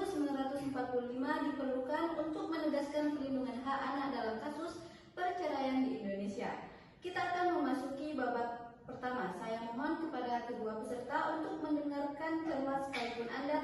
1945 diperlukan untuk menegaskan perlindungan hak anak dalam kasus perceraian di Indonesia. Kita akan memasuki babak pertama. Saya mohon kepada kedua peserta untuk mendengarkan cermat sekalipun Anda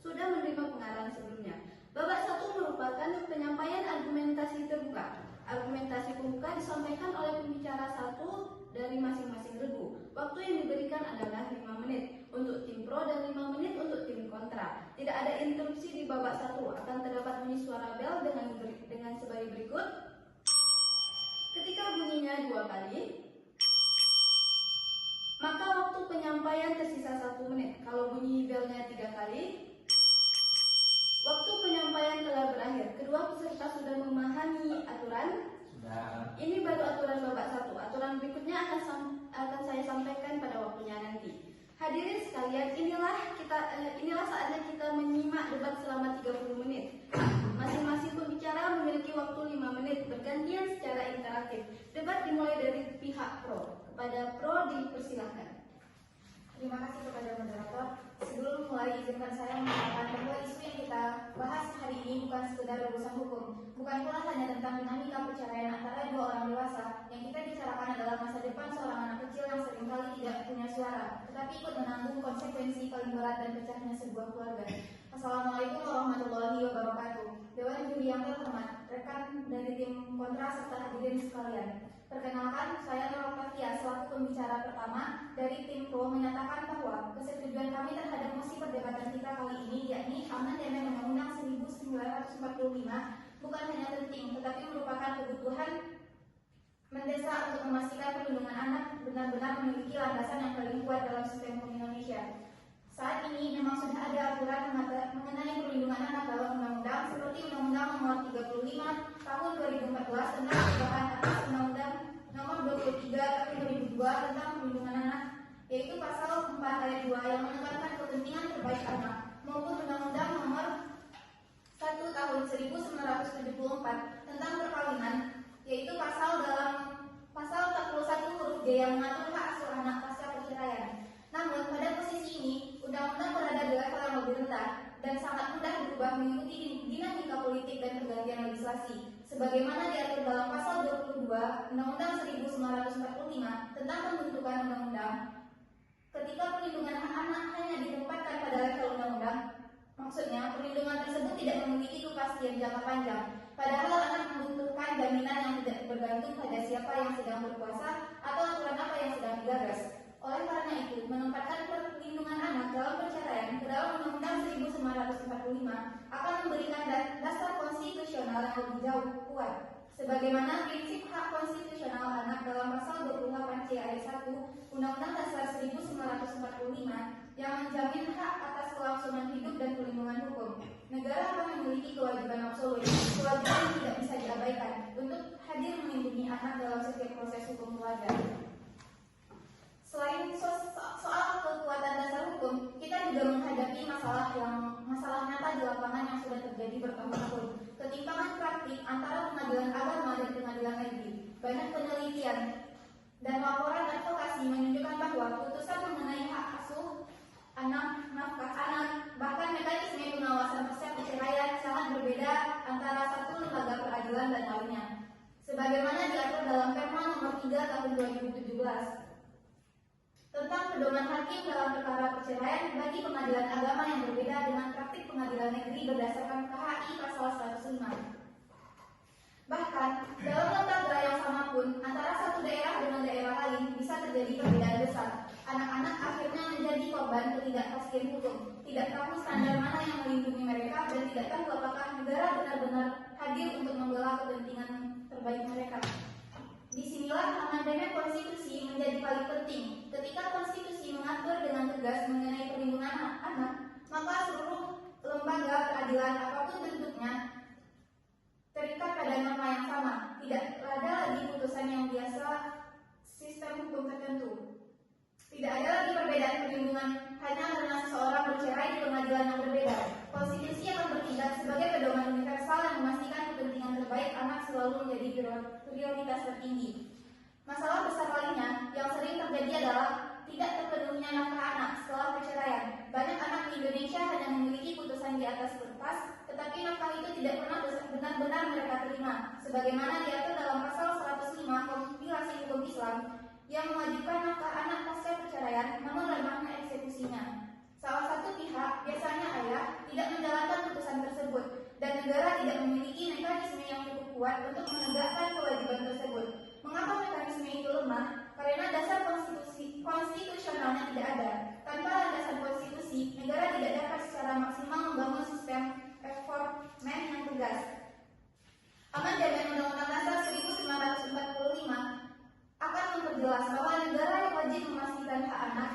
sudah menerima pengarahan sebelumnya. Babak 1 merupakan penyampaian argumentasi terbuka. Argumentasi pembuka disampaikan oleh pembicara 1 dari masing-masing regu. Waktu yang diberikan adalah 5 menit untuk tim pro dan 5 menit untuk tim kontra. Tidak ada interupsi di babak 1. Akan terdapat bunyi suara bel dengan sebagai berikut. Ketika bunyinya 2 kali, maka waktu penyampaian tersisa 1 menit. Kalau bunyi belnya 3 kali, waktu penyampaian telah berakhir. Kedua peserta sudah memahami aturan? Sudah. Ini baru aturan babak 1. Aturan berikutnya akan saya sampaikan pada waktunya nanti. Hadirin sekalian, inilah saatnya kita menyimak debat selama 30 menit. Masing-masing pembicara memiliki waktu 5 menit, bergantian secara interaktif. Debat dimulai dari pihak pro. Kepada pro dipersilahkan. Terima kasih kepada moderator. Sebelum mulai, izinkan saya mengatakan bahwa isu yang kita bahas hari ini bukan sekedar urusan hukum, bukan pula hanya tentang dinamika perceraian antara dua orang dewasa. Yang kita bicarakan adalah masa depan seorang anak kecil yang seringkali tidak punya suara, tetapi ikut menanggung konsekuensi paling berat dan pecahnya sebuah keluarga. Assalamualaikum warahmatullahi wabarakatuh. Dewan juri yang terhormat, rekan dari tim kontra serta hadirin sekalian. Perkenalkan, saya Nur Octavia selaku pembicara pertama dari tim pro menyatakan bahwa kesetujuan kami terhadap mosi perdebatan kita kali ini yakni amandemen Undang-Undang 1945 bukan hanya penting tetapi merupakan kebutuhan mendesak untuk memastikan perlindungan anak benar-benar memiliki landasan yang paling kuat dalam sistem hukum Indonesia. Saat ini memang sudah ada aturan mengenai perlindungan anak dalam undang-undang seperti Undang-Undang Nomor 35 Tahun 2014 tentang perubahan atas Undang-Undang Nomor 23 Tahun 2002 tentang perlindungan anak, yaitu pasal 4 ayat 2 yang menekankan kepentingan terbaik anak, maupun Undang-Undang Nomor 1 Tahun 1974 tentang perkawinan, yaitu pasal 41 huruf G yang mengatur hak asuh anak pasca perceraian. Namun pada posisi ini, undang-undang berada di level yang lebih rendah dan sangat mudah berubah mengikuti dinamika politik dan pergantian legislasi. Sebagaimana diatur dalam pasal 22 Undang-Undang 1945 tentang pembentukan undang-undang, ketika perlindungan hak anak hanya ditempatkan pada level undang-undang, maksudnya perlindungan tersebut tidak memiliki kepastian jangka panjang. Padahal anak membutuhkan jaminan yang tidak bergantung pada siapa yang sedang berkuasa atau aturan apa yang sedang digagas. Oleh karena itu, menempatkan perlindungan anak dalam perceraian ke dalam Undang-Undang 1945 akan memberikan dasar konstitusional yang lebih jauh kuat. Sebagaimana prinsip hak konstitusional anak dalam pasal 28C ayat 1 Undang-Undang Dasar 1945 yang menjamin hak atas kelangsungan hidup dan perlindungan hukum. Negara akan memiliki kewajiban absolut, kewajiban yang tidak bisa diabaikan untuk hadir melindungi anak dalam setiap proses hukum keluarga. Selain soal kekuatan dasar hukum, kita juga menghadapi masalah nyata di lapangan yang sudah terjadi bertahun-tahun. Ketimpangan praktik antara pengadilan agama dan pengadilan negeri. Banyak penelitian dan laporan advokasi menunjukkan bahwa putusan mengenai hak asuh anak, nafkah anak, bahkan mekanisme pengawasan pasca perceraian sangat berbeda antara satu lembaga peradilan dan lainnya. Sebagaimana diatur dalam Perma Nomor 3 Tahun 2017. Tentang pedoman hakim dalam perkara perceraian bagi pengadilan agama yang berbeda dengan praktik pengadilan negeri berdasarkan KHI pasal 105. Bahkan, dalam lembaga yang sama pun, antara satu daerah dengan daerah lain bisa terjadi perbedaan besar. Anak-anak akhirnya menjadi korban ketidakpastian hukum, tidak tahu standar mana yang melindungi mereka, dan tidak tahu apakah negara benar-benar hadir untuk membela kepentingan terbaik mereka. Disinilah amandemen konstitusi menjadi paling penting. Ketika konstitusi mengatur dengan tegas mengenai perlindungan anak, maka seluruh lembaga peradilan apapun bentuknya terikat pada norma yang sama. Tidak ada lagi putusan yang biasa sistem hukum tertentu. Tidak ada lagi perbedaan perlindungan hanya karena seseorang bercerai di pengadilan yang berbeda. Konstitusi akan bertindak sebagai pedoman universal yang memastikan kepentingan terbaik anak selalu menjadi prioritas tertinggi. Masalah besar lainnya yang sering terjadi adalah tidak terpenuhinya nafkah anak setelah perceraian. Banyak anak di Indonesia hanya memiliki putusan di atas lepas, tetapi nafkah itu tidak pernah benar-benar mereka terima, sebagaimana diatur dalam pasal 105 kompilasi hukum Islam yang mewajibkan nafkah anak pasca perceraian, namun lemahnya eksekusinya. Salah satu pihak, biasanya ayah, tidak menjalankan putusan tersebut, dan negara tidak memiliki mekanisme yang cukup kuat untuk menegakkan kewajiban tersebut. Mengapa mekanisme itu lemah? Karena dasar konstitusionalnya tidak ada. Tanpa landasan konstitusi, negara tidak dapat secara maksimal membangun sistem enforcement yang tegas. Amandemen Undang-Undang Dasar 1945 akan memperjelas bahwa negara yang wajib memastikan hak anak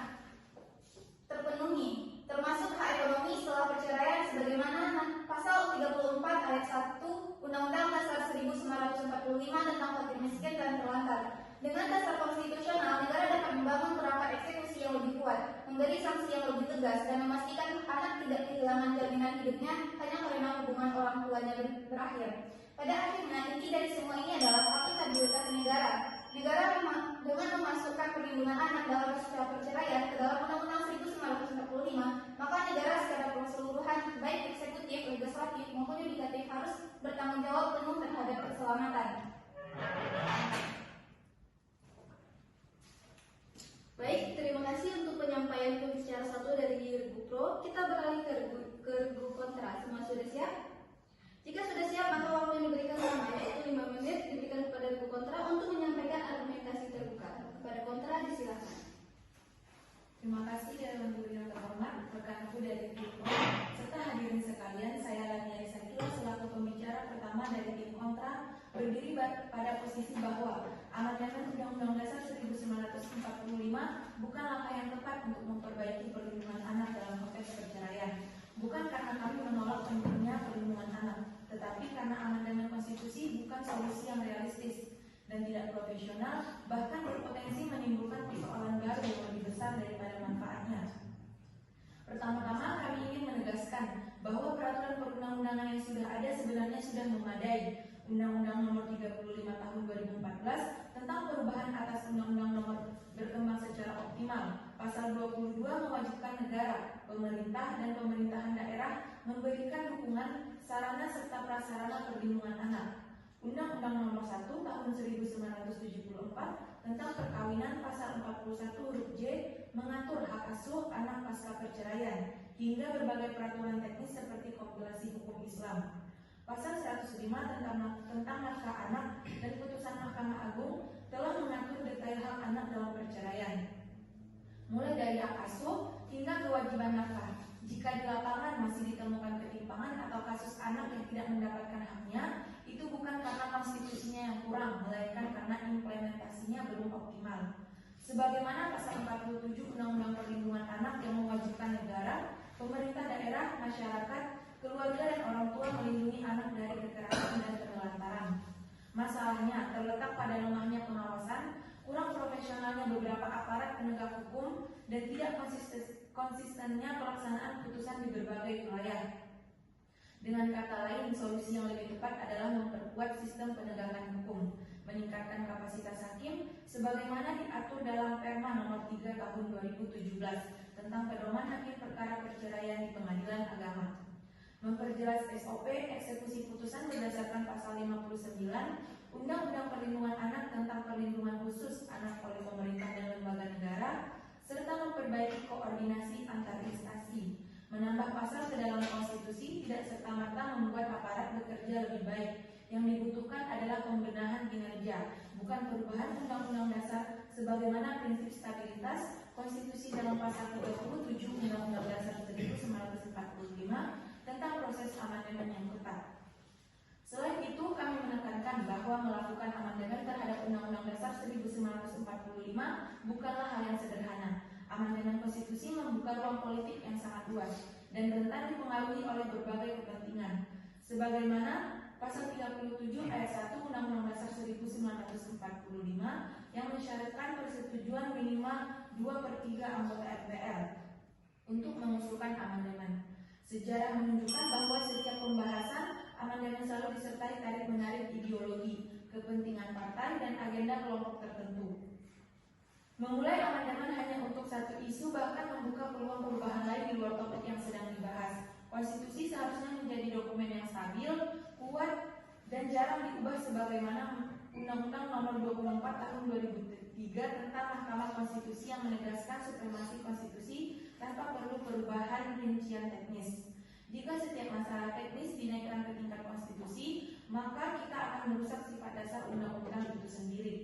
terpenuhi, termasuk hak ekonomi setelah perceraian sebagaimana pasal 34 ayat 1 Undang-Undang Dasar 1945 tentang fakir miskin dan terlantar. Dengan dasar konstitusional, negara dapat membangun perangkat eksekusi yang lebih kuat, memberi sanksi yang lebih tegas, dan memastikan anak tidak kehilangan jaminan hidupnya hanya karena hubungan orang tuanya berakhir. Pada akhirnya, inti dari semua ini adalah akuntabilitas negara. Negara dengan memasukkan perlindungan anak dalam peristiwa perceraian ke dalam Undang-Undang 1945, maka negara secara keseluruhan, baik eksekutif, legislatif maupun yudikatif harus bertanggung jawab penuh terhadap keselamatan. Baik, terima kasih untuk penyampaian pembicara satu dari Regu Pro. Kita beralih ke Regu Kontra. Semua sudah siap? Jika sudah siap, maka waktu yang diberikan sama, yaitu 5 menit, diberikan kepada Regu Kontra untuk menyampaikan argumentasi terbuka. Kepada Kontra, disilakan. Terima kasih Dewan Guru yang terhormat, rekanku dari Regu Pro, serta hadirin sekalian. Saya Lania Sakila selaku pembicara pertama dari tim Kontra, berdiri pada posisi bahwa amandemen Undang-Undang Dasar 1945 bukan langkah yang tepat untuk memperbaiki perlindungan anak dalam konteks perceraian. Bukan karena kami menolak pentingnya perlindungan anak, tetapi karena amandemen konstitusi bukan solusi yang realistis dan tidak profesional, bahkan berpotensi menimbulkan persoalan baru yang lebih besar daripada manfaatnya. Pertama-tama kami ingin menegaskan bahwa peraturan perundang-undangan yang sudah ada sebenarnya sudah memadai. Undang-Undang Nomor 35 Tahun 2014 tentang perubahan atas Undang-Undang Nomor berkembang secara optimal. Pasal 22 mewajibkan negara, pemerintah, dan pemerintahan daerah memberikan dukungan sarana serta prasarana perlindungan anak. Undang-Undang Nomor 1 Tahun 1974 tentang perkawinan pasal 41 huruf J mengatur hak asuh anak pasca perceraian hingga berbagai peraturan teknis seperti kompilasi hukum Islam. Pasal 105 tentang nafkah anak dan putusan Mahkamah Agung telah mengatur detail hak anak dalam perceraian, mulai dari hak asuh hingga kewajiban nafkah. Jika di lapangan masih ditemukan ketimpangan atau kasus anak yang tidak mendapatkan haknya, itu bukan karena konstitusinya yang kurang, melainkan karena implementasinya belum optimal. Sebagaimana pasal 47 Undang-Undang Perlindungan Anak yang mewajibkan negara, pemerintah daerah, masyarakat, keluarga, dan orang tua melindungi anak dari kekerasan dan penelantaran. Masalahnya terletak pada lemahnya pengawasan, kurang profesionalnya beberapa aparat penegak hukum, dan tidak konsistennya pelaksanaan putusan di berbagai wilayah. Dengan kata lain, solusi yang lebih tepat adalah memperkuat sistem penegakan hukum, meningkatkan kapasitas hakim, sebagaimana diatur dalam Perma Nomor 3 Tahun 2017 tentang pedoman hakim perkara perceraian di Pengadilan Agama. Memperjelas SOP eksekusi putusan berdasarkan pasal 59 Undang-Undang Perlindungan Anak tentang perlindungan khusus anak oleh pemerintah dan lembaga negara, serta memperbaiki koordinasi antar instansi. Menambah pasal ke dalam konstitusi tidak serta-merta membuat aparat bekerja lebih baik. Yang dibutuhkan adalah pembenahan kinerja, bukan perubahan Undang-Undang Dasar sebagaimana prinsip stabilitas konstitusi dalam pasal 37 Undang-Undang Dasar 1945 tentang proses amandemen yang ketat. Selain itu, kami menekankan bahwa melakukan amandemen terhadap Undang-Undang Dasar 1945 bukanlah hal yang sederhana. Amandemen konstitusi membuka ruang politik yang sangat luas dan rentan dipengaruhi oleh berbagai kepentingan. Sebagaimana pasal 37 ayat 1 Undang-Undang Dasar 1945 yang mensyaratkan persetujuan minimal 2/3 anggota MPR untuk mengusulkan amandemen. Sejarah menunjukkan bahwa setiap pembahasan amandemen selalu disertai tarik-menarik ideologi, kepentingan partai, dan agenda kelompok tertentu. Memulai amandemen hanya untuk satu isu bahkan membuka peluang perubahan lain di luar topik yang sedang dibahas. Konstitusi seharusnya menjadi dokumen yang stabil, kuat, dan jarang diubah sebagaimana Undang-Undang Nomor 24 Tahun 2003 tentang Mahkamah Konstitusi yang menegaskan supremasi konstitusi tanpa perlu perubahan rincian teknis. Jika setiap masalah teknis dinaikkan ke tingkat konstitusi, maka kita akan merusak sifat dasar undang-undang itu sendiri.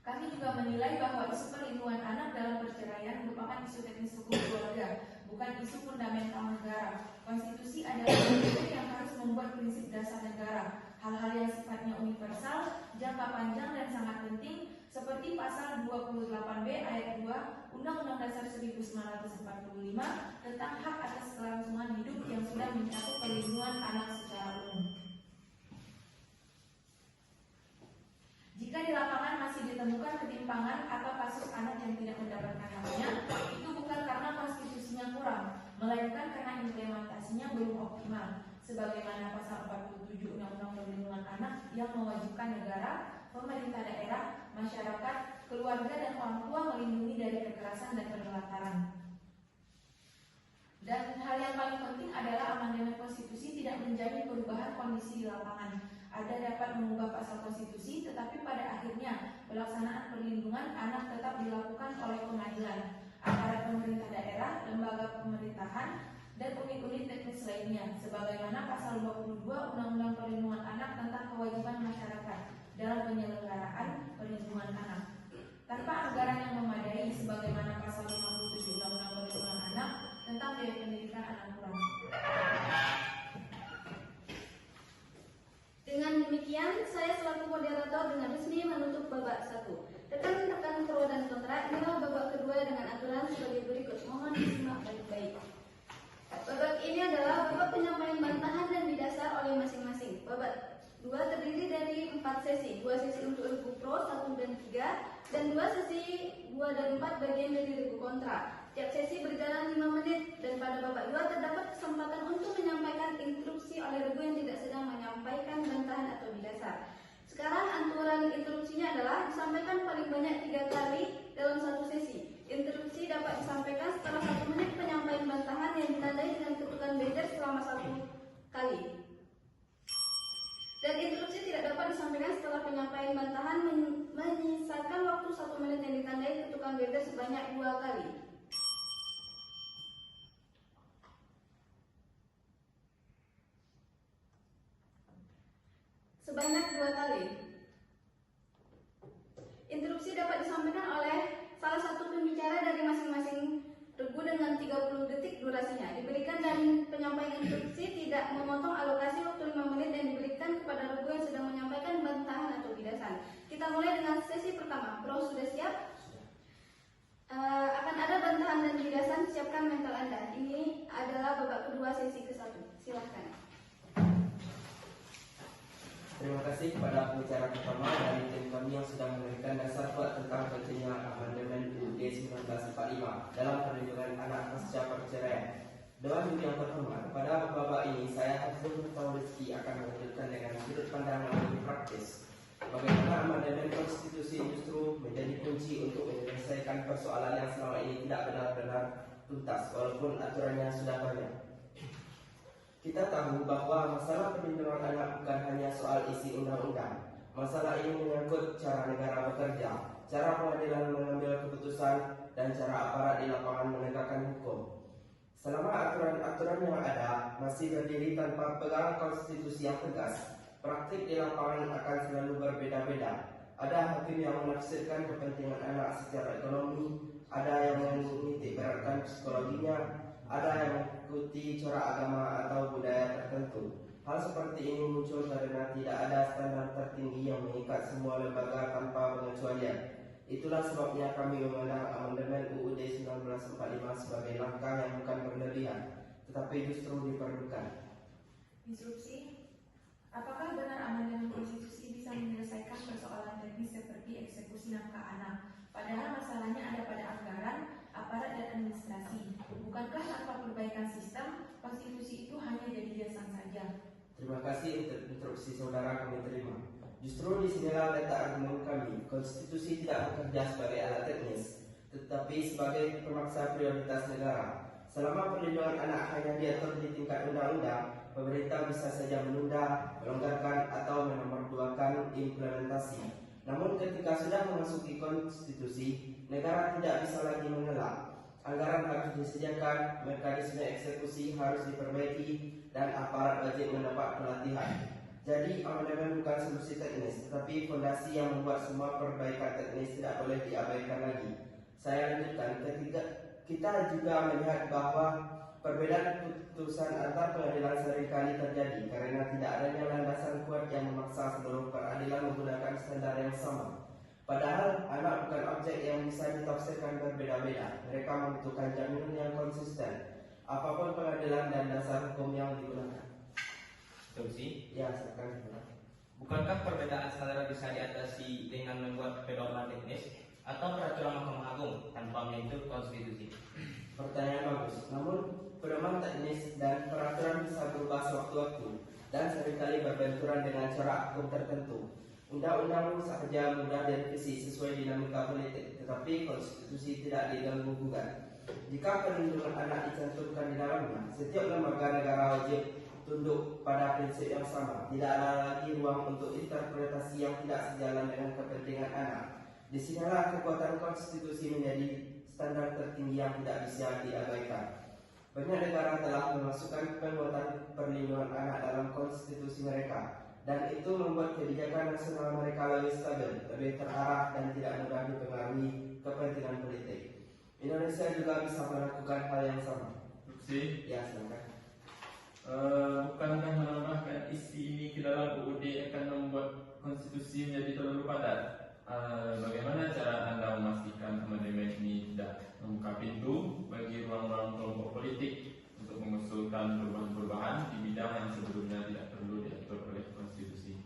Kami juga menilai bahwa isu perlindungan anak dalam perceraian merupakan isu teknis hukum keluarga, bukan isu fundamental negara. Konstitusi adalah dokumen yang harus membuat prinsip dasar negara. Hal-hal yang sifatnya universal, jangka panjang dan sangat penting, seperti pasal 28B ayat 2 Undang-Undang Dasar 1945 tentang hak atas kelangsungan hidup yang sudah mencakup perlindungan anak secara umum. Jika di lapangan masih ditemukan ketimpangan atau kasus anak yang tidak mendapatkan haknya, itu bukan karena konstitusinya kurang, melainkan karena implementasinya belum optimal. Sebagaimana pasal 47 Undang-Undang Perlindungan Anak yang mewajibkan negara, pemerintah daerah, masyarakat, keluarga, dan orang tua melindungi dari kekerasan dan penelantaran. Dan hal yang paling penting adalah amandemen konstitusi tidak menjamin perubahan kondisi di lapangan. Ada dapat mengubah pasal konstitusi, tetapi pada akhirnya pelaksanaan perlindungan anak tetap dilakukan oleh pengadilan, aparat pemerintah daerah, lembaga pemerintahan, dan unit-unit teknis lainnya, sebagaimana pasal 22 Undang-Undang Perlindungan Anak tentang kewajiban masyarakat dalam penyelenggaraan perlindungan anak. Tanpa anggaran yang memadai, sebagaimana pasal 57 Undang-Undang Perlindungan Anak tentang biaya pendidikan anak kurang. Dengan demikian, saya selaku moderator dengan resmi menutup babak 1. Rekan-rekan pro dan kontra, inilah babak kedua dengan aturan sebagai berikut. Mohon disimak baik-baik. Babak ini adalah babak penyampaian bantahan dan didasar oleh masing-masing. Babak 2 terdiri dari 4 sesi, 2 sesi untuk regu pro 1 dan 3, dan 2 sesi 2 dan 4 bagian dari regu kontra. Tiap sesi berjalan 5 menit, dan pada babak 2 terdapat kesempatan untuk menyampaikan instruksi oleh regu yang tidak sedang menyampaikan bantahan atau didasar. Sekarang aturan instruksinya adalah disampaikan paling banyak 3 kali dalam satu sesi. Instruksi dapat disampaikan setelah 1 menit penyampaian bantahan yang ditandai dengan ketukan buzzer selama 1 kali. Dan instruksi tidak dapat disampaikan setelah penyampaian bantahan menyisakan waktu 1 menit yang ditandai ketukan buzzer sebanyak 2 kali. Sebanyak 2 kali. Instruksi dapat disampaikan oleh salah satu pembicara dari masing-masing regu dengan 30 detik durasinya. Diberikan dan penyampaian instruksi tidak memotong alokasi waktu 5 menit yang diberikan kepada regu yang sedang menyampaikan bantahan atau bidasan. Kita mulai dengan sesi pertama. Pro sudah siap? Akan ada bantahan dan bidasan, siapkan mental Anda. Ini adalah babak kedua sesi ke-1. Silahkan. Terima kasih kepada pembicara pertama dari tim kami yang sudah memberikan dasar kuat tentang pentingnya amandemen UUD 1945 dalam perlindungan anak pasca perceraian. Dewan Juri yang terhormat, pada babak ini saya Hafizul Mutawal Rizki akan melanjutkan dengan sudut pandang yang lebih praktis. Bagaimana amandemen konstitusi justru menjadi kunci untuk menyelesaikan persoalan yang selama ini tidak benar-benar tuntas, walaupun aturannya sudah banyak. Kita tahu bahwa masalah perlindungan anak bukan hanya soal isi undang-undang. Masalah ini menyangkut cara negara bekerja, cara pengadilan mengambil keputusan, dan cara aparat di lapangan menegakkan hukum. Selama aturan-aturan yang ada masih berdiri tanpa pegangan konstitusi yang tegas, praktik di lapangan akan selalu berbeda-beda. Ada hakim yang menafsirkan kepentingan anak secara ekonomi, ada yang menitik beratkan psikologinya, ada yang mengikuti corak agama atau budaya tertentu. Hal seperti ini muncul karena tidak ada standar tertinggi yang mengikat semua lembaga tanpa pengecualian. Itulah sebabnya kami memandang amandemen UUD 1945 sebagai langkah yang bukan berlebihan, tetapi justru diperlukan. Instruksi. Apakah benar amandemen konstitusi bisa menyelesaikan persoalan teknis seperti eksekusi nafkah anak? Padahal masalahnya ada pada anggaran, aparat dan administrasi. Bukankah tanpa perbaikan sistem, konstitusi itu hanya jadi hiasan saja? Terima kasih untuk instruksi saudara kami terima. Justru disinilah letak argumen kami. Konstitusi tidak bekerja sebagai alat teknis, tetapi sebagai pemaksa prioritas negara. Selama perlindungan anak hanya diatur di tingkat undang-undang, pemerintah bisa saja menunda, melonggarkan, atau menomorduakan implementasi. Namun ketika sudah memasuki konstitusi, negara tidak bisa lagi mengelak. Anggaran harus disediakan, mekanisme eksekusi harus diperbaiki, dan aparat wajib mendapat pelatihan. Jadi amandemen bukan solusi teknis, tetapi fondasi yang membuat semua perbaikan teknis tidak boleh diabaikan lagi. Saya lanjutkan, kita juga melihat bahwa perbedaan putusan antar pengadilan seringkali terjadi karena tidak adanya landasan kuat yang memaksa seluruh peradilan menggunakan standar yang sama. Padahal anak bukan objek yang bisa ditafsirkan berbeda-beda. Mereka membutuhkan jaminan yang konsisten, apapun pengadilan dan dasar hukum yang digunakan. Solusi? Ya, silakan. Bukankah perbedaan standar bisa diatasi dengan membuat pedoman teknis atau peraturan Mahkamah Agung tanpa menyentuh konstitusi? Pertanyaan bagus. Namun pedoman teknis dan peraturan bisa berubah sewaktu-waktu dan seringkali berbenturan dengan cara hukum tertentu. Undang-undang saja mudah direvisi sesuai dinamika politik, tetapi konstitusi tidak diganggu gugat. Jika perlindungan anak dicantumkan di dalamnya, setiap lembaga negara wajib tunduk pada prinsip yang sama. Tidak ada lagi ruang untuk interpretasi yang tidak sejalan dengan kepentingan anak. Disinilah kekuatan konstitusi menjadi standar tertinggi yang tidak bisa diabaikan. Banyak negara telah memasukkan penguatan perlindungan anak dalam konstitusi mereka, dan itu membuat kebijakan nasional mereka lebih stabil, lebih terarah, dan tidak mudah dipengaruhi kepentingan politik. Indonesia juga bisa melakukan hal yang sama. Si, Ya, silakan. bukankah menambahkan isi ini ke dalam UUD akan membuat konstitusi menjadi terlalu padat? Bagaimana cara Anda memastikan amandemen ini tidak membuka pintu bagi ruang-ruang kelompok politik untuk mengusulkan perubahan-perubahan di bidang yang sebelumnya tidak perlu diatur oleh konstitusi?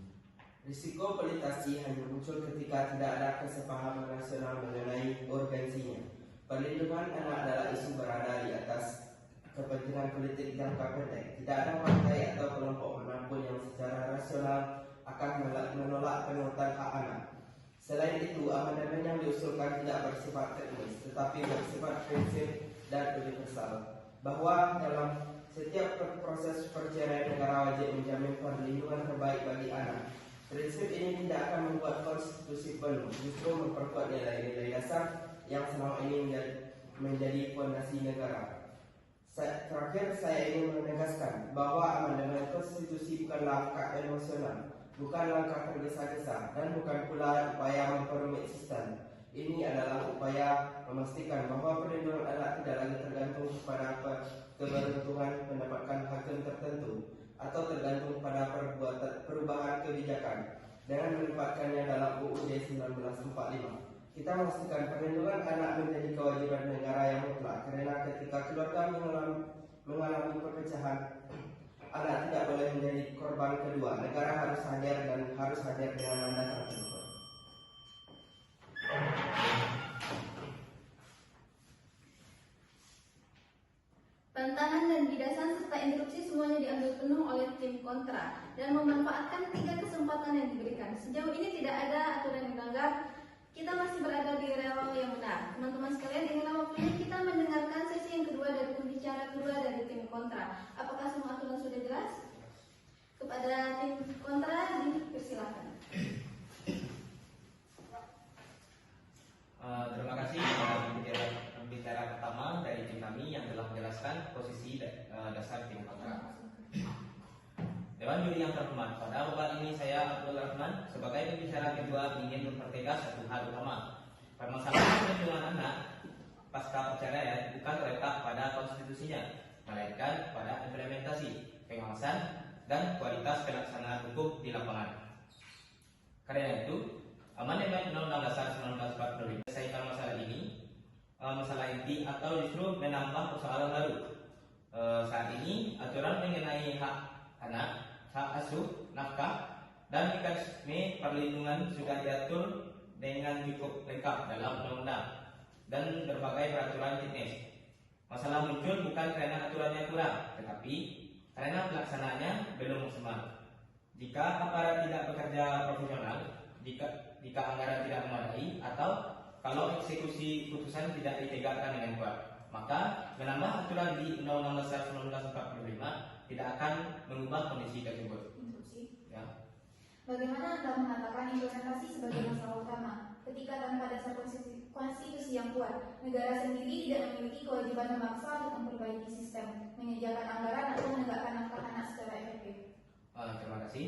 Risiko politisasi hanya muncul ketika tidak ada kesepahaman nasional mengenai urgensinya. Perlindungan anak adalah isu berada di atas kepentingan politik jangka pendek. Tidak ada partai atau kelompok manapun yang secara rasional akan menolak penguatan hak anak. Selain itu, amandemen yang diusulkan tidak bersifat teknis, tetapi bersifat prinsip dan universal. Bahwa dalam setiap proses perceraian, negara wajib menjamin perlindungan terbaik bagi anak. Prinsip ini tidak akan membuat konstitusi penuh, justru memperkuat nilai-nilai dasar yang selama ini menjadi fondasi negara. Terakhir, saya ingin menegaskan bahwa amandemen konstitusi bukanlah langkah emosional, bukan langkah tergesa-gesa, dan bukan pula upaya memperumit sistem. Ini adalah upaya memastikan bahwa perlindungan anak tidak lagi tergantung kepada keberuntungan mendapatkan hakim tertentu atau tergantung pada perubahan kebijakan dengan menempatkannya dalam UUD 1945. Kita memastikan perlindungan anak menjadi kewajiban negara yang mutlak, karena ketika keluarga mengalami perpecahan, anak tidak boleh menjadi korban kedua. Negara harus hadir dan harus hadir dengan landasan tersebut. Pantangan dan bidasan serta instruksi semuanya diambil penuh oleh tim kontra dan memanfaatkan 3 kesempatan yang diberikan. Sejauh ini tidak ada aturan yang dilanggar. Kita masih berada di rel yang benar. Teman-teman sekalian, inilah waktunya kita mendengarkan sesi yang kedua dari pembicara kedua dari tim kontra. Apakah semua aturan sudah jelas? Kepada tim kontra, dipersilakan. Terima kasih kepada pembicara pertama dari tim kami yang telah menjelaskan posisi dasar tim kontra. Dewan juri yang terhormat, pada babak ini saya Abdul Rahman sebagai pembicara kedua ingin mempertegas satu hal utama. Permasalahan perlindungan anak pasca perceraian bukan terletak pada konstitusinya, melainkan pada implementasi, pengawasan, dan kualitas pelaksanaan hukum di lapangan. Karena itu, amandemen Undang-Undang Dasar 1945 menyelesaikan masalah ini, masalah inti atau justru menambah persoalan baru. Saat ini aturan mengenai hak anak, hak asuh, nafkah, dan mekanisme perlindungan sudah diatur dengan cukup lengkap dalam undang-undang dan berbagai peraturan teknis. Masalah muncul bukan karena aturannya kurang, tetapi karena pelaksanaannya belum maksimal. Jika aparat tidak bekerja profesional, jika anggaran tidak memadai, atau kalau eksekusi putusan tidak ditegakkan dengan kuat. maka menambah aturan di Undang-Undang Dasar 1945 tidak akan mengubah kondisi tersebut. Interupsi. Ya. Bagaimana Anda mengatakan implementasi sebagai masalah utama ketika tanpa dasar konstitusi yang kuat, negara sendiri tidak memiliki kewajiban memaksa untuk memperbaiki sistem, menyediakan anggaran atau menegakkan nafkah anak secara efektif? Terima kasih.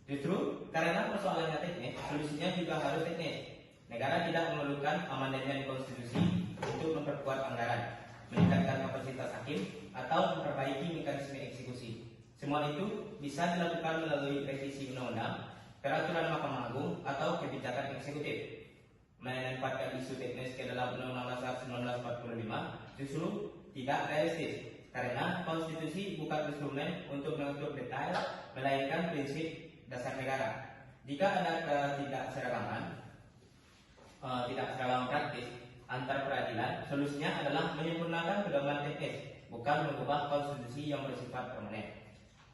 Justru karena persoalannya teknis, solusinya juga harus teknis. Negara tidak memerlukan amandemen konstitusi untuk memperkuat anggaran, meningkatkan kapasitas hakim, atau memperbaiki mekanisme eksekusi. Semua itu bisa dilakukan melalui revisi undang-undang, peraturan Mahkamah Agung, atau kebijakan eksekutif. Menempatkan isu teknis ke dalam Undang-Undang Dasar 1945 justru tidak realistis, karena konstitusi bukan instrumen untuk mengatur detail, melainkan prinsip dasar negara. Jika ada ketidakseragaman praktis antar peradilan, solusinya adalah menyempurnakan pedoman teknis, bukan mengubah konstitusi yang bersifat permanen.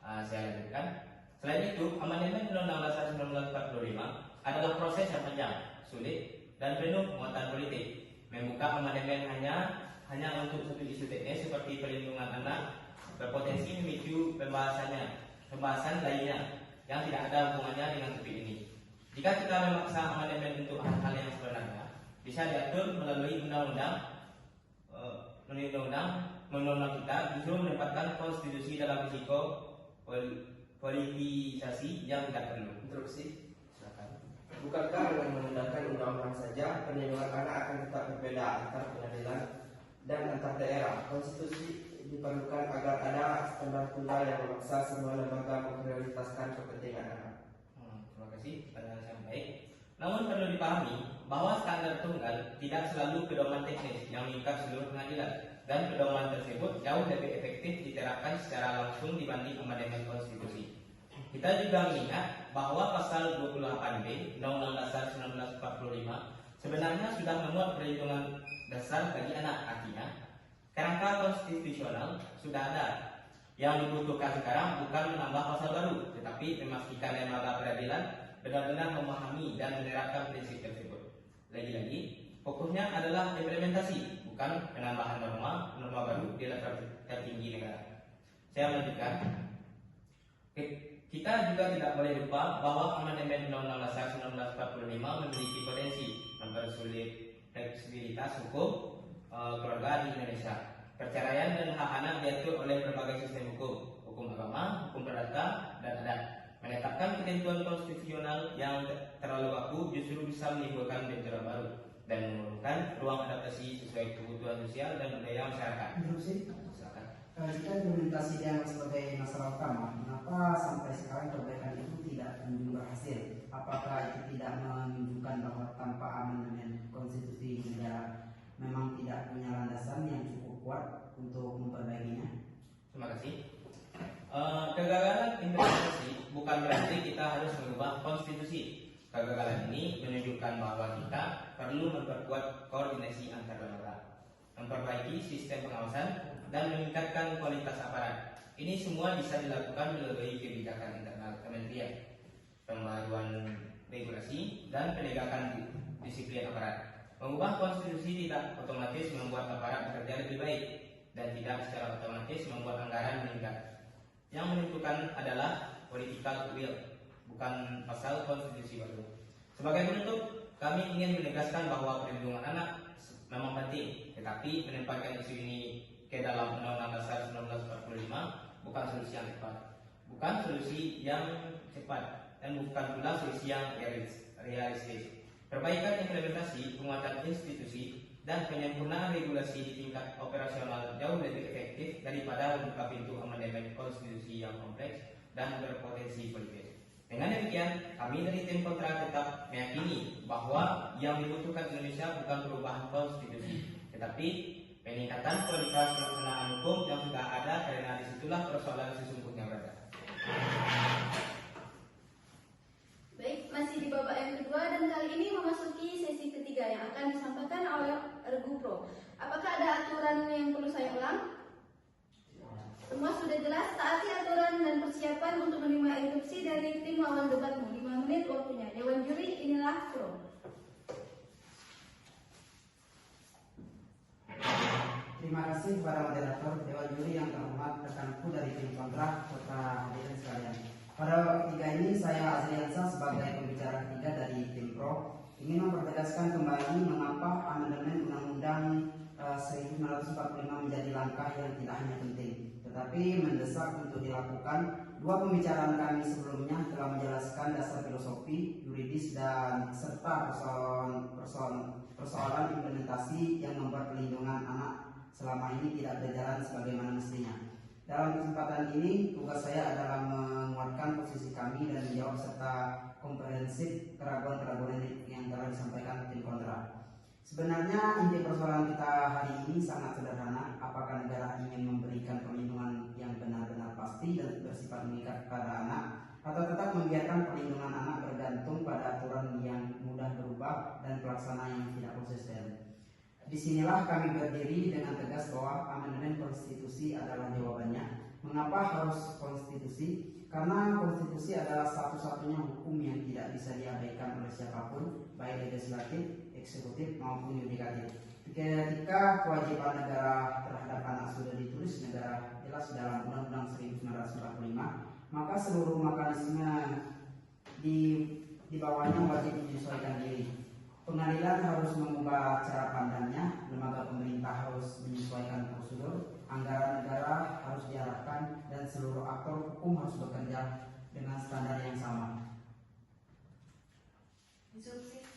Saya lanjutkan. Selain itu, amandemen Undang-Undang Dasar 1945 adalah proses yang panjang, sulit, dan penuh muatan politik. Membuka amandemen hanya untuk satu isu teknis seperti perlindungan anak berpotensi memicu pembahasan lainnya yang tidak ada hubungannya dengan topik ini. Jika kita memaksa amandemen untuk hal-hal yang sebenarnya bisa diatur melalui undang-undang kita justru menempatkan konstitusi dalam risiko politisasi yang tidak perlu. Interupsi. Silakan. Bukankah dengan menggunakan undang-undang saja perlindungan anak akan tetap berbeda antar pengadilan dan antar daerah? Konstitusi diperlukan agar ada standar tunggal yang memaksa semua lembaga memprioritaskan kepentingan anak. Terima kasih, pertanyaan yang baik. Namun perlu dipahami bahwa standar tunggal tidak selalu pedoman teknis yang mengikat seluruh pengadilan, dan pedoman tersebut jauh lebih efektif diterapkan secara langsung dibanding amandemen konstitusi. Kita juga mengingat bahwa pasal 28B Undang-Undang Dasar 1945 sebenarnya sudah memuat perlindungan dasar bagi anak. Artinya, kerangka konstitusional sudah ada. Yang dibutuhkan sekarang bukan menambah pasal baru, tetapi memastikan lembaga peradilan benar-benar memahami dan menerapkan prinsip tersebut. Lagi-lagi, fokusnya adalah implementasi, bukan penambahan norma baru di level tertinggi negara. Saya melanjutkan. Kita juga tidak boleh lupa bahwa amandemen Undang-Undang Dasar 1945 memiliki potensi mempersulit fleksibilitas hukum keluarga di Indonesia. Perceraian dan hak anak diatur oleh berbagai sistem hukum agama, hukum perdata, dan adat. Menetapkan ketentuan konstitusional yang terlalu baku justru bisa menimbulkan benturan baru dan memerlukan ruang adaptasi sesuai kebutuhan sosial dan budaya masyarakat. Silakan. Jika implementasi dianggap sebagai masalah utama, mengapa sampai sekarang perbaikan itu tidak kunjung berhasil? Apakah itu tidak menunjukkan bahwa tanpa amandemen konstitusi negara memang tidak punya landasan yang cukup kuat untuk memperbaikinya? Terima kasih. Kegagalan implementasi bukan berarti kita harus mengubah konstitusi. Kegagalan ini menunjukkan bahwa kita perlu memperkuat koordinasi antar lembaga, memperbaiki sistem pengawasan, dan meningkatkan kualitas aparat. Ini semua bisa dilakukan melalui kebijakan internal kementerian, pembaruan regulasi, dan penegakan disiplin aparat. Mengubah konstitusi tidak otomatis membuat aparat bekerja lebih baik, dan tidak secara otomatis membuat anggaran meningkat. Yang menentukan adalah political will, bukan pasal konstitusi baru. Sebagai penutup, kami ingin menegaskan bahwa perlindungan anak memang penting, tetapi menempatkan isu ini ke dalam Undang-Undang Dasar 1945 bukan solusi yang tepat, dan bukan pula solusi yang realistis. Perbaikan implementasi, penguatan institusi, dan penyempurnaan regulasi di tingkat operasional jauh lebih efektif daripada membuka pintu amandemen konstitusi yang kompleks dan berpotensi politis. Dengan demikian, kami dari tim kontra tetap meyakini bahwa yang dibutuhkan Indonesia bukan perubahan konstitusi, tetapi peningkatan kualitas pelaksanaan hukum yang sudah ada, karena disitulah persoalan sesungguhnya berada. Baik, masih di babak yang kedua dan kali ini memasuki sesi ketiga yang akan disampaikan oleh Ergu Pro. Apakah ada aturan yang perlu saya ulang? Semua sudah jelas, taati aturan dan persiapan untuk menerima instruksi dari tim lawan debatmu. 5 menit waktunya. Dewan juri, inilah Pro. Terima kasih kepada moderator, dewan juri yang terhormat, rekanku dari tim kontrak, serta hadirin sekalian. Pada babak ketiga ini, saya Azriansa sebagai pembicara ketiga dari tim Pro ingin mempertegaskan kembali mengapa amandemen Undang-Undang 1945 menjadi langkah yang tidak hanya penting, tetapi mendesak untuk dilakukan. Dua pembicaraan kami sebelumnya telah menjelaskan dasar filosofi, yuridis, dan serta persoalan implementasi yang membuat perlindungan anak selama ini tidak berjalan sebagaimana mestinya. Dalam kesempatan ini, tugas saya adalah menguatkan posisi kami dan menjawab serta komprehensif keraguan-keraguan yang telah disampaikan tim kontra. Sebenarnya inti persoalan kita hari ini sangat sederhana. Apakah negara ingin memberikan perlindungan yang benar-benar pasti dan bersifat mengikat kepada anak, atau tetap membiarkan perlindungan anak bergantung pada aturan yang mudah berubah dan pelaksana yang tidak konsisten? Disinilah kami berdiri dengan tegas bahwa amandemen konstitusi adalah jawabannya. Mengapa harus konstitusi? Karena konstitusi adalah satu-satunya hukum yang tidak bisa diabaikan oleh siapapun, baik legislatif, eksekutif maupun yudikatif. Ketika kewajiban negara terhadap anak sudah ditulis negara jelas dalam Undang-Undang 1945, maka seluruh mekanisme di bawahnya wajib menyesuaikan diri. Pengadilan harus mengubah cara pandangnya, lembaga pemerintah harus menyesuaikan prosedur, anggaran negara harus diarahkan, dan seluruh aktor hukum harus bekerja dengan standar yang sama. Instruksi.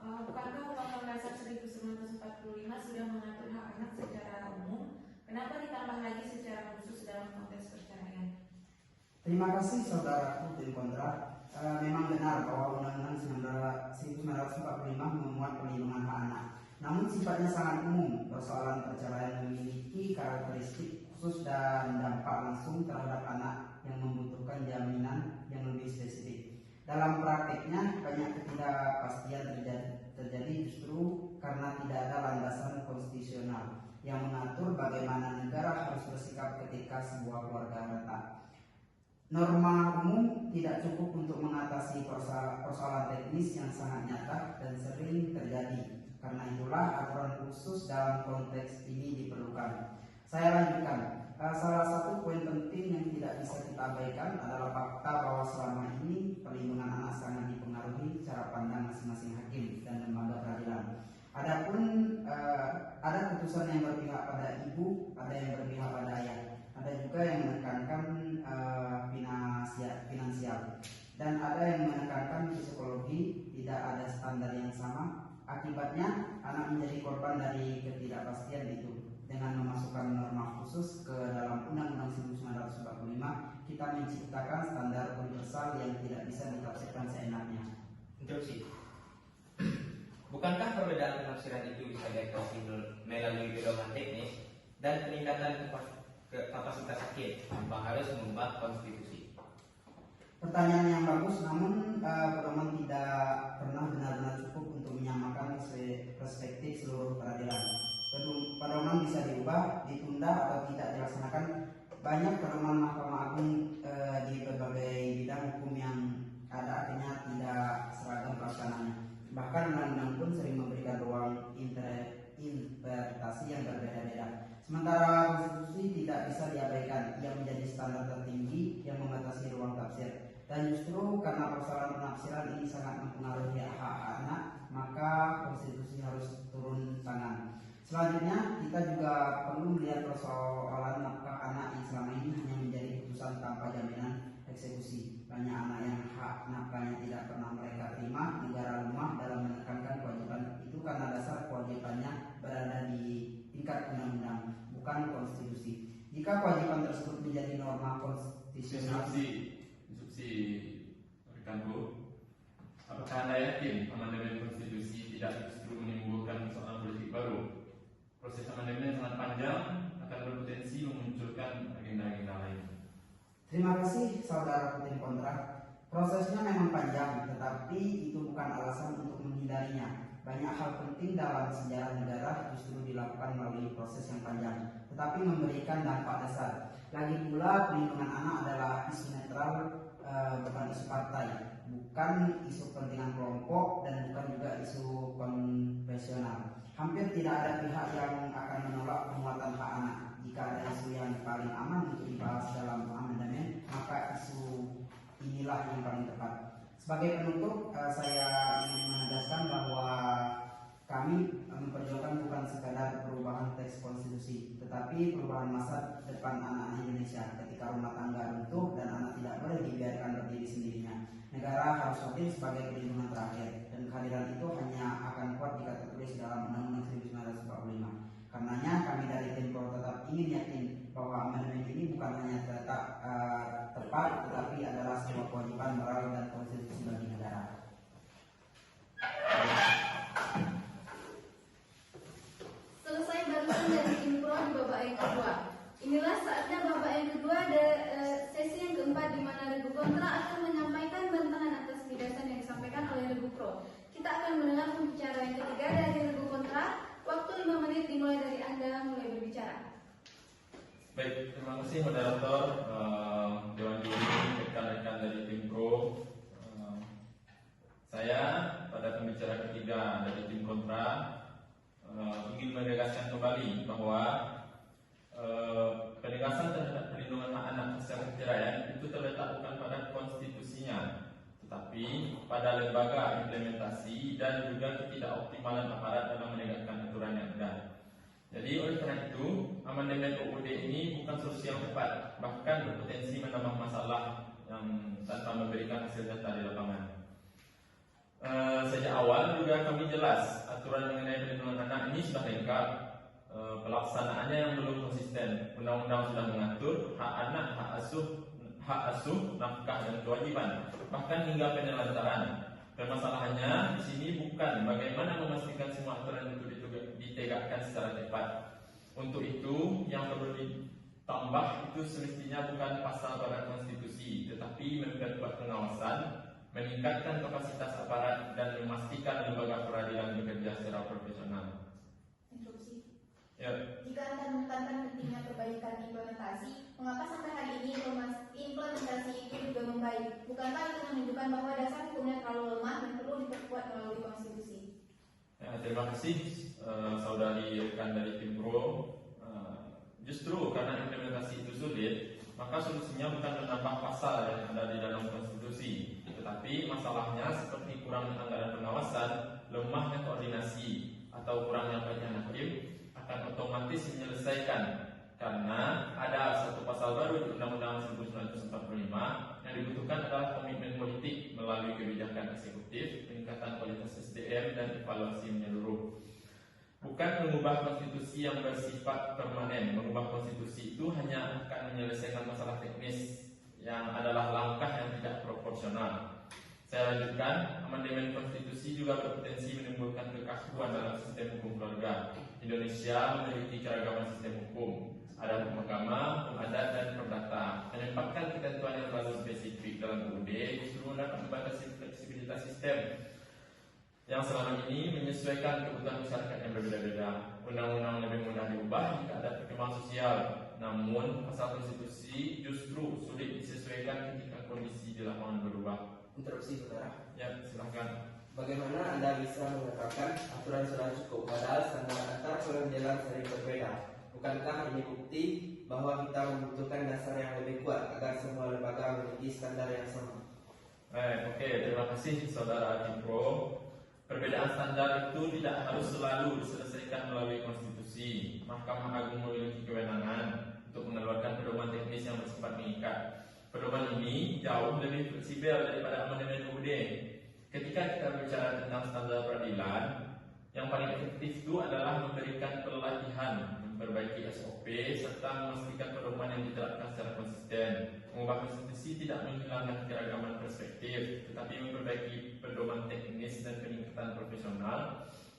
Bukankah Undang-Undang Dasar 1945 sudah mengatur hak anak secara umum? Kenapa ditambah lagi secara khusus dalam konteks perceraian? Terima kasih saudaraku tim kontra. Memang benar bahwa Undang-Undang 1945 memuat perlindungan hak anak. Namun sifatnya sangat umum. Persoalan perceraian memiliki karakteristik khusus dan dampak langsung terhadap anak yang membutuhkan jaminan yang lebih spesifik. Dalam prakteknya banyak ketidakpastian terjadi justru karena tidak ada landasan konstitusional yang mengatur bagaimana negara harus bersikap ketika sebuah keluarga retak. Norma umum tidak cukup untuk mengatasi persoalan teknis yang sangat nyata dan sering terjadi. Karena itulah aturan khusus dalam konteks ini diperlukan. Saya lanjutkan. Salah satu poin penting yang tidak bisa kita abaikan adalah fakta bahwa selama ini perlindungan anak sangat dipengaruhi cara pandang masing-masing hakim dan lembaga peradilan. Adapun ada putusan yang berpihak pada ibu, ada yang berpihak pada ayah. Ada juga yang menekankan finansial dan ada yang menekankan psikologi, tidak ada standar yang sama. Akibatnya anak menjadi korban dari ketidakpastian itu. Dengan memasukkan norma khusus ke dalam Undang-Undang 1945, kita menciptakan standar universal yang tidak bisa ditafsirkan seenaknya. Interupsi. Bukankah perbedaan penafsiran itu bisa diatasi melalui pedoman teknis dan peningkatan kapasitas hakim tanpa harus mengubah konstitusi? Pertanyaan yang bagus, namun pedoman tidak pernah benar-benar cukup untuk menyamakan perspektif seluruh peradilan. Pedoman bisa diubah, ditunda, atau tidak dilaksanakan. Banyak pedoman Mahkamah Agung di berbagai bidang hukum yang ada akhirnya tidak seragam pelaksananya. Bahkan undang-undang pun sering memberikan ruang interpretasi yang berbeda-beda. Sementara konstitusi tidak bisa diabaikan, ia menjadi standar tertinggi yang membatasi ruang tafsir. Dan justru karena persoalan penafsiran ini sangat mempengaruhi hak anak, maka konstitusi harus turun tangan. Selanjutnya, kita juga perlu melihat persoalan nafkah anak yang selama ini hanya menjadi putusan tanpa jaminan eksekusi. Banyak anak yang hak nafkahnya tidak pernah mereka terima. Negara lemah dalam menekankan kewajiban itu karena dasar kewajibannya berada di tingkat undang-undang, bukan konstitusi. Jika kewajiban tersebut menjadi norma konstitusional, rekanku, apakah Anda yakin amandemen konstitusi tidak justru menimbulkan persoalan politik baru? Proses amandemen sangat panjang, akan berpotensi memunculkan agenda-agenda lain. terima kasih saudara tim kontrak. Prosesnya memang panjang, tetapi itu bukan alasan untuk menghindarinya. Banyak hal penting dalam sejarah negara justru dilakukan melalui proses yang panjang, tetapi memberikan dampak dasar. Lagi pula perlindungan anak adalah isu netral, bukan isu partai, bukan isu kepentingan kelompok, dan bukan juga isu konvensional. Hampir tidak ada pihak yang akan paling aman untuk dibahas dalam amandemen, maka isu inilah yang paling tepat. Sebagai penutup, saya ingin menegaskan bahwa kami memperjuangkan bukan sekadar perubahan teks konstitusi, tetapi perubahan masa depan anak-anak Indonesia ketika rumah tangga runtuh dan anak tidak boleh dibiarkan berdiri sendirinya. Negara harus hadir sebagai perlindungan terakhir, dan kehadiran itu hanya akan kuat jika tertulis dalam Undang-Undang 1945. Karenanya kami dari tim Pro tetap ingin yakin bahwa amandemen ini bukan hanya tepat, tetapi adalah sebuah kewajiban moral dan konstitusi bagi negara. Selesai barusan dari tim Pro di babak yang kedua. Inilah saatnya babak yang kedua, sesi yang keempat, di mana Regu Kontra akan menyampaikan bantahan atas pidasan yang disampaikan oleh Regu Pro. Kita akan mendengar pembicara yang ketiga dari Regu Kontra. Waktu 5 menit dimulai dari Anda mulai berbicara. Baik, terima kasih moderator, Dewan Juri, rekan-rekan dari tim Pro. Saya pada pembicara ketiga dari tim Kontra ingin menegaskan kembali bahwa penegasan terhadap perlindungan hak anak secara perceraian itu terletak bukan pada konstitusinya, tetapi pada lembaga implementasi dan juga ketidakoptimalan aparat dalam menegakkan aturan yang ada. Jadi oleh karena itu, amandemen UUD ini bukan solusi yang tepat, bahkan berpotensi menambah masalah yang tanpa memberikan hasil nyata di lapangan. Sejak awal juga kami jelas aturan mengenai perlindungan anak ini sudah lengkap, pelaksanaannya yang belum konsisten. Undang-undang sudah mengatur hak anak, hak asuh, nafkah dan kewajiban, bahkan hingga penelantaran. Permasalahannya di sini bukan bagaimana memastikan semua aturan itu ditegakkan secara tepat. Untuk itu, yang perlu ditambah itu semestinya bukan pasal pada konstitusi, tetapi memperkuat pengawasan, meningkatkan kapasitas aparat, dan memastikan lembaga peradilan bekerja secara profesional. Interupsi. Ya. Jika Anda menekankan pentingnya perbaikan implementasi, mengapa sampai hari ini implementasi itu juga membaik? Bukankah itu menunjukkan bahwa dasar hukumnya terlalu lemah dan perlu diperkuat melalui konstitusi? Ya, terima kasih saudari rekan dari tim Pro. Justru karena implementasi itu sulit, maka solusinya bukan menambah pasal yang ada di dalam konstitusi, tetapi masalahnya seperti kurangnya anggaran pengawasan, lemahnya koordinasi, atau kurangnya kajian hakim akan otomatis menyelesaikan, karena ada satu pasal baru di Undang-Undang 1945. Yang dibutuhkan adalah komitmen politik melalui kebijakan eksekutif, peningkatan kualitas SDM, dan evaluasi menyeluruh. Bukan mengubah konstitusi yang bersifat permanen. Mengubah konstitusi itu hanya akan menyelesaikan masalah teknis yang adalah langkah yang tidak proporsional. Saya lanjutkan, amandemen konstitusi juga berpotensi menimbulkan kekakuan dalam sistem hukum keluarga. Indonesia memiliki keragaman sistem hukum. Ada hukum agama, hukum adat, dan perdata. Menempatkan ketentuan yang terlalu spesifik dalam UUD justru dapat membatasi fleksibilitas sistem yang selama ini menyesuaikan kebutuhan masyarakat yang berbeda-beda. Undang-undang lebih mudah diubah jika ada perkembangan sosial, namun pasal konstitusi justru sulit disesuaikan ketika kondisi di lapangan berubah. Interupsi saudara. Ya, silahkan. Bagaimana Anda bisa mengatakan aturan sudah cukup padahal standar antar peradilan sering berbeda? Bukankah ini bukti bahwa kita membutuhkan dasar yang lebih kuat agar semua lembaga memiliki standar yang sama? Oke, terima kasih saudara tim Pro. Perbedaan standar itu tidak harus selalu diselesaikan melalui konstitusi. Mahkamah Agung memiliki kewenangan untuk mengeluarkan pedoman teknis yang bersifat mengikat. Pedoman ini jauh lebih fleksibel daripada amandemen UUD. Ketika kita bicara tentang standar peradilan, yang paling efektif itu adalah memberikan pelatihan, memperbaiki SOP, serta memastikan pedoman yang diterapkan secara konsisten. Mengubah konstitusi tidak menghilangkan keragaman perspektif, tetapi memperbaiki pedoman teknis dan peningkatan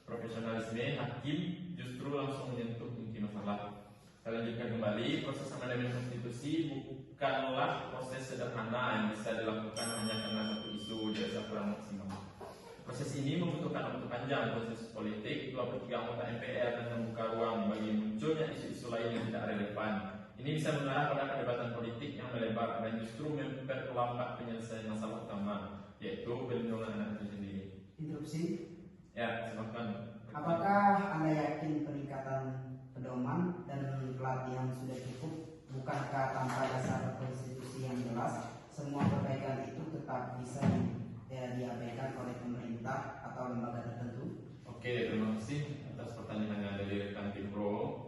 profesionalisme hakim justru langsung menyentuh inti masalah. Saya lanjutkan kembali, proses amandemen konstitusi bukanlah proses sederhana yang bisa dilakukan hanya karena satu isu dirasa kurang maksimal. Proses ini membutuhkan waktu panjang, proses politik, 23 anggota MPR, dan membuka ruang bagi munculnya isu-isu lain yang tidak relevan. Ini bisa mengarah pada perdebatan politik yang melebar dan justru memperlambat penyelesaian masalah utama, yaitu perlindungan anak itu sendiri. Interupsi. Ya, silakan. Apakah Anda yakin peningkatan pedoman dan pelatihan sudah cukup, bukan Oke, terima kasih atas pertanyaannya dari rekan tim Pro.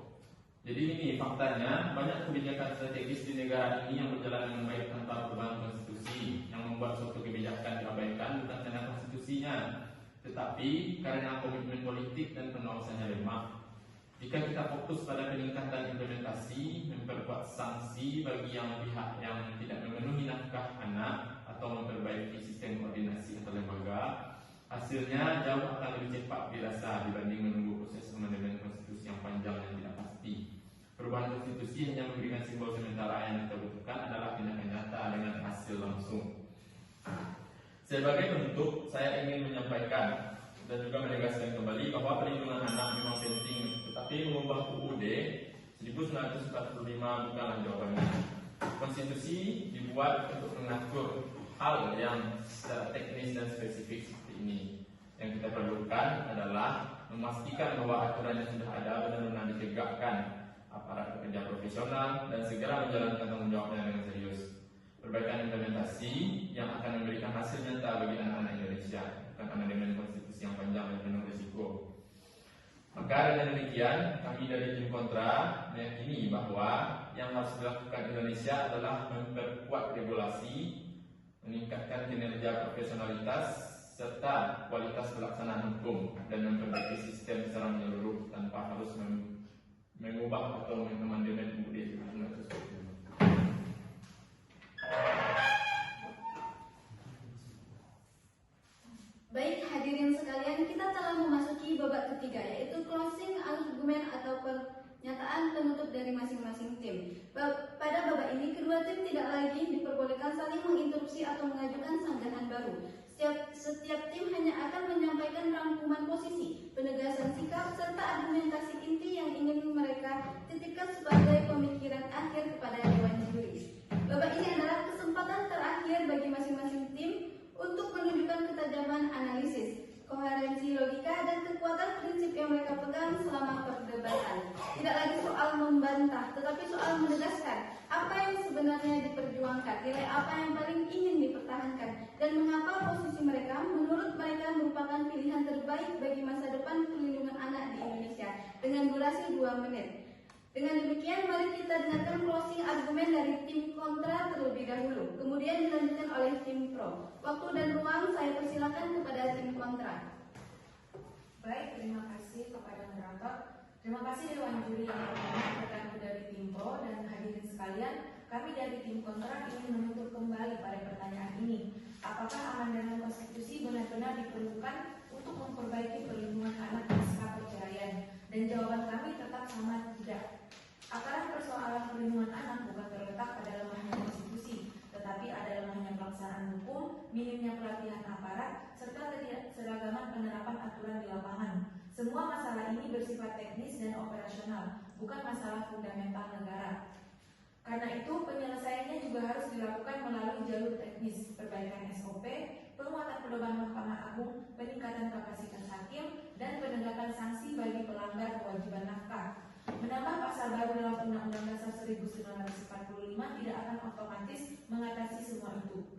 Jadi ini faktanya, banyak kebijakan strategis di negara ini yang berjalan dengan baik tanpa perubahan konstitusi. Yang membuat suatu kebijakan diabaikan bukan karena konstitusinya, tetapi karena komitmen politik dan pengawasannya lemah. Jika kita fokus pada peningkatan implementasi, memperkuat sanksi bagi yang pihak yang tidak memenuhi nafkah anak atau memperbaiki sistem koordinasi atau lembaga, hasilnya jauh akan lebih cepat dirasa dibanding menunggu proses amandemen konstitusi yang panjang dan tidak pasti. Perubahan konstitusi hanya memberikan simbol sementara, yang kita butuhkan adalah tindakan nyata dengan hasil langsung. Sebagai penutup, saya ingin menyampaikan dan juga menegaskan kembali bahwa perlindungan anak memang penting, tetapi mengubah UUD 1945 bukanlah jawabannya. Konstitusi dibuat untuk mengatur hal yang secara teknis dan spesifik seperti ini. Yang kita perlukan adalah memastikan bahwa aturan yang sudah ada benar-benar ditegakkan aparat pekerja profesional dan segera menjalankan tanggung jawabnya dengan serius. Perbaikan implementasi yang akan memberikan hasil nyata bagi anak-anak Indonesia, bukan amandemen konstitusi yang panjang dan penuh risiko. Maka dengan demikian, kami dari tim kontra meyakini bahwa yang harus dilakukan Indonesia adalah memperkuat regulasi, meningkatkan kinerja profesionalitas, serta kualitas pelaksanaan hukum, dan memperbaiki sistem secara menyeluruh tanpa harus mengubah atau mengamandemen UUD 1945. Baik hadirin sekalian, kita telah memasuki babak ketiga, yaitu closing argument atau pernyataan penutup dari masing-masing tim. Pada babak ini, kedua tim tidak lagi diperbolehkan saling menginterupsi atau mengajukan sanggahan baru. Setiap tim hanya akan menyampaikan rangkuman posisi, penegasan sikap, serta argumentasi inti yang ingin mereka titipkan sebagai pemikiran akhir kepada dewan juri. Babak ini adalah kesempatan terakhir bagi masing-masing tim untuk menunjukkan ketajaman analisis, koherensi logika, dan kekuatan prinsip yang mereka pegang selama perdebatan. Tidak lagi soal membantah, tetapi soal menegaskan apa yang sebenarnya diperjuangkan, nilai apa yang paling ingin dipertahankan, dan mengapa posisi mereka menurut mereka merupakan pilihan terbaik bagi masa depan perlindungan anak di Indonesia dengan durasi 2 menit. Dengan demikian, mari kita dengarkan closing argumen dari tim kontra terlebih dahulu, kemudian dilanjutkan oleh tim pro. Waktu dan ruang saya persilakan kepada tim kontra. Baik, terima kasih kepada moderator. Terima kasih Dewan Juri yang terhormat, rekan dari tim pro dan hadirin sekalian. Kami dari tim kontra ingin menuntut kembali pada pertanyaan ini. Apakah amandemen konstitusi benar-benar diperlukan untuk memperbaiki perlindungan anak pasca perceraian? Dan jawaban kami tetap sama tidak. Akaran persoalan perlindungan anak bukan terletak pada lemahnya konstitusi, tetapi ada lemahnya pelaksanaan hukum, minimnya pelatihan aparat, serta ketidakseragaman penerapan aturan di lapangan. Semua masalah ini bersifat teknis dan operasional, bukan masalah fundamental negara. Karena itu, penyelesaiannya juga harus dilakukan melalui jalur teknis, perbaikan SOP, penguatan pedoman Mahkamah Agung, peningkatan kapasitas hakim, dan penegakan sanksi bagi pelanggar kewajiban nafkah. Menambah pasal baru dalam Undang-Undang Dasar 1945 tidak akan otomatis mengatasi semua itu.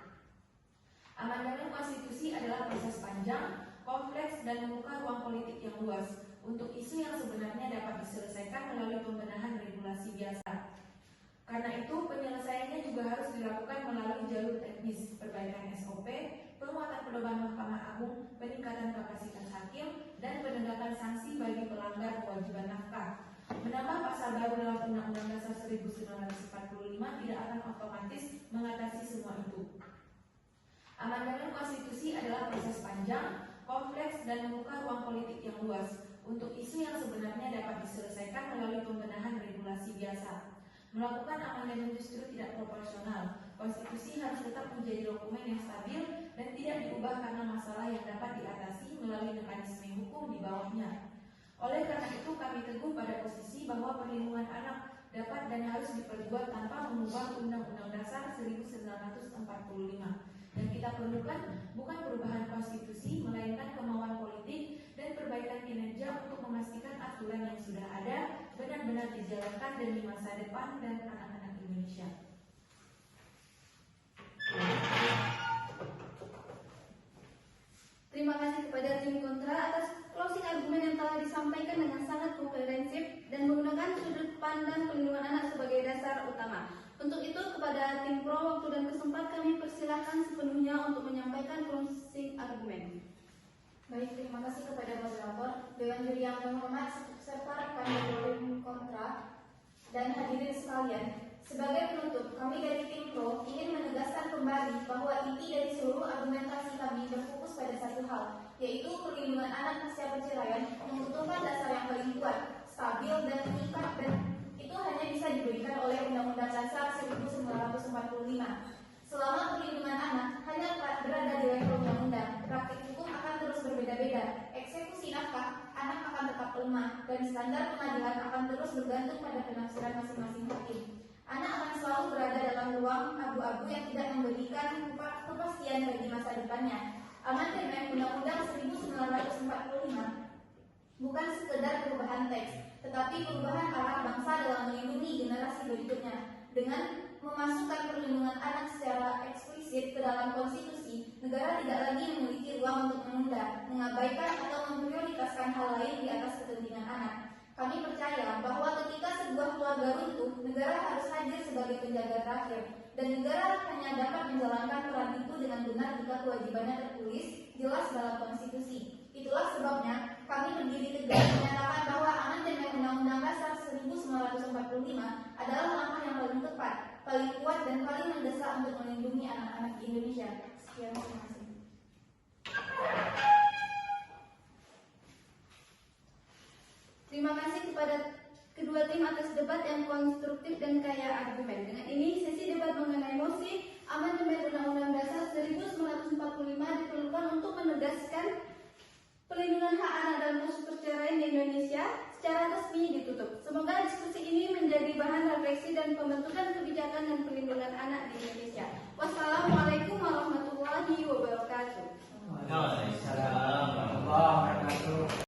Amandemen konstitusi adalah proses panjang, kompleks, dan membuka ruang politik yang luas untuk isu yang sebenarnya dapat diselesaikan melalui pembenahan regulasi biasa. Karena itu, penyelesaiannya juga harus dilakukan melalui jalur teknis, perbaikan SOP, penguatan pedoman Mahkamah Agung, peningkatan kapasitas hakim, dan penegakan sanksi bagi pelanggar kewajiban nafkah. Menambah pasal baru dalam Undang-Undang Dasar 1945 tidak akan otomatis mengatasi semua itu. Amandemen konstitusi adalah proses panjang, kompleks, dan membuka ruang politik yang luas untuk isu yang sebenarnya dapat diselesaikan melalui pembenahan regulasi biasa. Melakukan amandemen justru tidak proporsional. Konstitusi harus tetap menjadi dokumen yang stabil dan tidak diubah karena masalah yang dapat diatasi melalui mekanisme hukum di bawahnya. Oleh karena itu, kami teguh pada posisi bahwa perlindungan anak dapat dan harus diperbuat tanpa mengubah Undang-Undang Dasar 1945. Yang kita perlukan bukan perubahan konstitusi, melainkan kemauan politik dan perbaikan kinerja untuk memastikan aturan yang sudah ada benar-benar dijalankan demi masa depan dan anak-anak Indonesia. Terima kasih kepada tim kontra atas closing argumen kami persilakan sepenuhnya untuk menyampaikan closing argumen. Baik, terima kasih kepada moderator, Dewan Juri yang terhormat, serta rekan dari kontra dan hadirin sekalian. Sebagai penutup, kami dari tim Pro ingin menegaskan kembali bahwa inti dari seluruh argumentasi kami berfokus pada satu hal, yaitu perlindungan anak pasca perceraian membutuhkan dasar yang paling kuat, stabil dan mengikat, dan itu hanya bisa diberikan oleh Undang-Undang Dasar 1945. Selama perlindungan anak hanya berada di level undang-undang, praktik hukum akan terus berbeda-beda. Eksekusi nafkah anak akan tetap lemah dan standar pengadilan akan terus bergantung pada penafsiran masing-masing hakim. Anak akan selalu berada dalam ruang abu-abu yang tidak memberikan kepastian bagi masa depannya. Amandemen Undang-Undang 1945 bukan sekedar perubahan teks, tetapi perubahan arah bangsa dalam melindungi generasi berikutnya. Dengan memasukkan perlindungan anak secara eksplisit ke dalam konstitusi, negara tidak lagi memiliki ruang untuk menunda, mengabaikan atau memprioritaskan hal lain di atas kepentingan anak. Kami percaya bahwa ketika sebuah keluarga runtuh, negara harus hadir sebagai penjaga terakhir, dan negara hanya dapat menjalankan peran itu dengan benar jika kewajibannya tertulis jelas dalam konstitusi. Itulah sebabnya kami berdiri tegas menyatakan bahwa amandemen Undang-Undang Dasar 1945 adalah langkah yang paling tepat, paling kuat dan paling mendesak untuk melindungi anak-anak di Indonesia. Sekian, terima kasih. Terima kasih kepada kedua tim atas debat yang konstruktif dan kaya argumen. Dengan ini, sesi debat mengenai mosi amandemen Undang-Undang Dasar 1945 diperlukan untuk menegaskan pelindungan hak anak dalam kasus perceraian di Indonesia secara resmi ditutup. Semoga diskusi ini menjadi bahan refleksi dan pembentukan kebijakan dan perlindungan anak di Indonesia. Wassalamualaikum.